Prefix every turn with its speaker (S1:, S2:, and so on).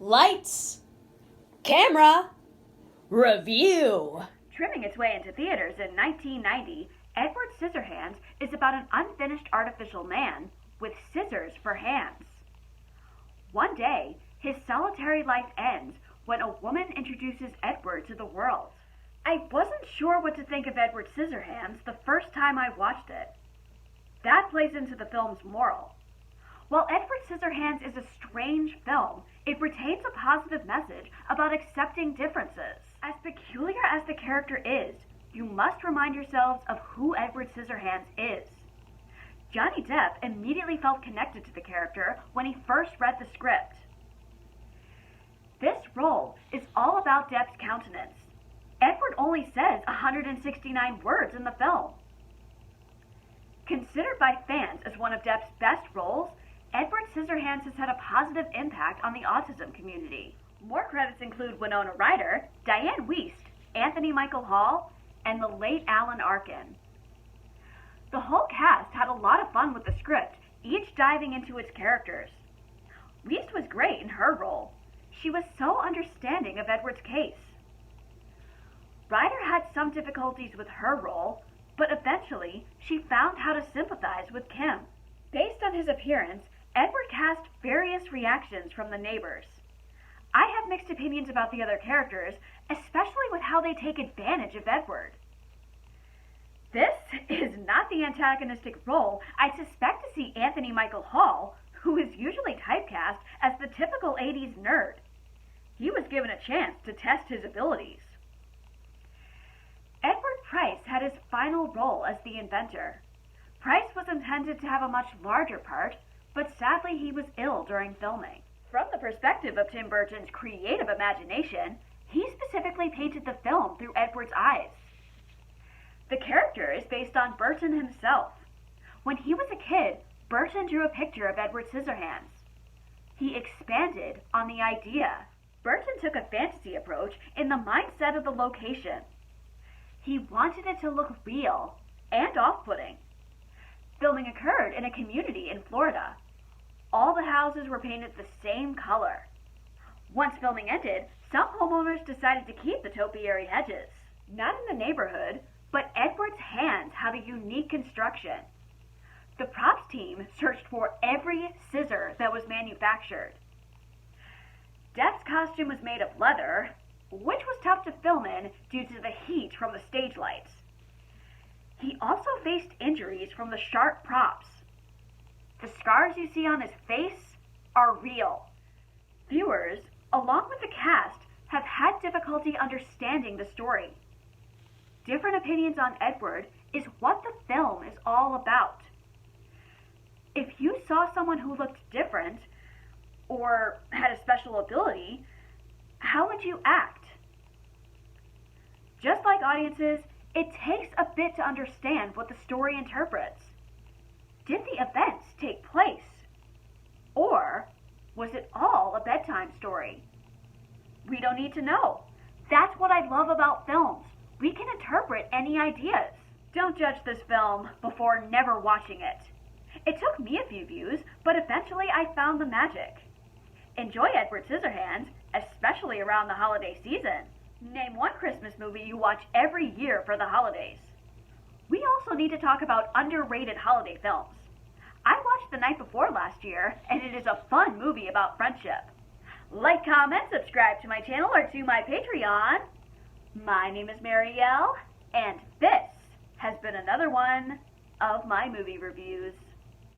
S1: Lights, camera, review.
S2: Trimming its way into theaters in 1990, Edward Scissorhands is about an unfinished artificial man with scissors for hands. One day, his solitary life ends when a woman introduces Edward to the world. I wasn't sure what to think of Edward Scissorhands the first time I watched it. That plays into the film's moral. While Edward Scissorhands is a strange film, it retains a positive message about accepting differences. As peculiar as the character is, you must remind yourselves of who Edward Scissorhands is. Johnny Depp immediately felt connected to the character when he first read the script. This role is all about Depp's countenance. Edward only says 169 words in the film. Considered by fans as one of Depp's best roles, Edward Scissorhands has had a positive impact on the autism community. More credits include Winona Ryder, Diane Wiest, Anthony Michael Hall, and the late Alan Arkin. The whole cast had a lot of fun with the script, each diving into its characters. Wiest was great in her role. She was so understanding of Edward's case. Ryder had some difficulties with her role, but eventually she found how to sympathize with Kim. Based on his appearance, Edward cast various reactions from the neighbors. I have mixed opinions about the other characters, especially with how they take advantage of Edward. This is not the antagonistic role I suspect to see Anthony Michael Hall, who is usually typecast as the typical 80s nerd. He was given a chance to test his abilities. Edward Price had his final role as the inventor. Price was intended to have a much larger part, but sadly he was ill during filming. From the perspective of Tim Burton's creative imagination, he specifically painted the film through Edward's eyes. The character is based on Burton himself. When he was a kid, Burton drew a picture of Edward Scissorhands. He expanded on the idea. Burton took a fantasy approach in the mindset of the location. He wanted it to look real and off-putting. Filming occurred in a community in Florida. All the houses were painted the same color. Once filming ended, some homeowners decided to keep the topiary hedges. Not in the neighborhood, but Edward's hands have a unique construction. The props team searched for every scissor that was manufactured. Depp's costume was made of leather, which was tough to film in due to the heat from the stage lights. He also faced injuries from the sharp props. The scars you see on his face are real. Viewers, along with the cast, have had difficulty understanding the story. Different opinions on Edward is what the film is all about. If you saw someone who looked different, or had a special ability, how would you act? Just like audiences, it takes a bit to understand what the story interprets. Did the events take place? Or was it all a bedtime story? We don't need to know. That's what I love about films. We can interpret any ideas. Don't judge this film before never watching it. It took me a few views, but eventually I found the magic. Enjoy Edward Scissorhands, especially around the holiday season. Name one Christmas movie you watch every year for the holidays. We also need to talk about underrated holiday films. I watched The Night Before last year, and it is a fun movie about friendship. Like, comment, subscribe to my channel or to my Patreon. My name is Marielle, and this has been another one of my movie reviews.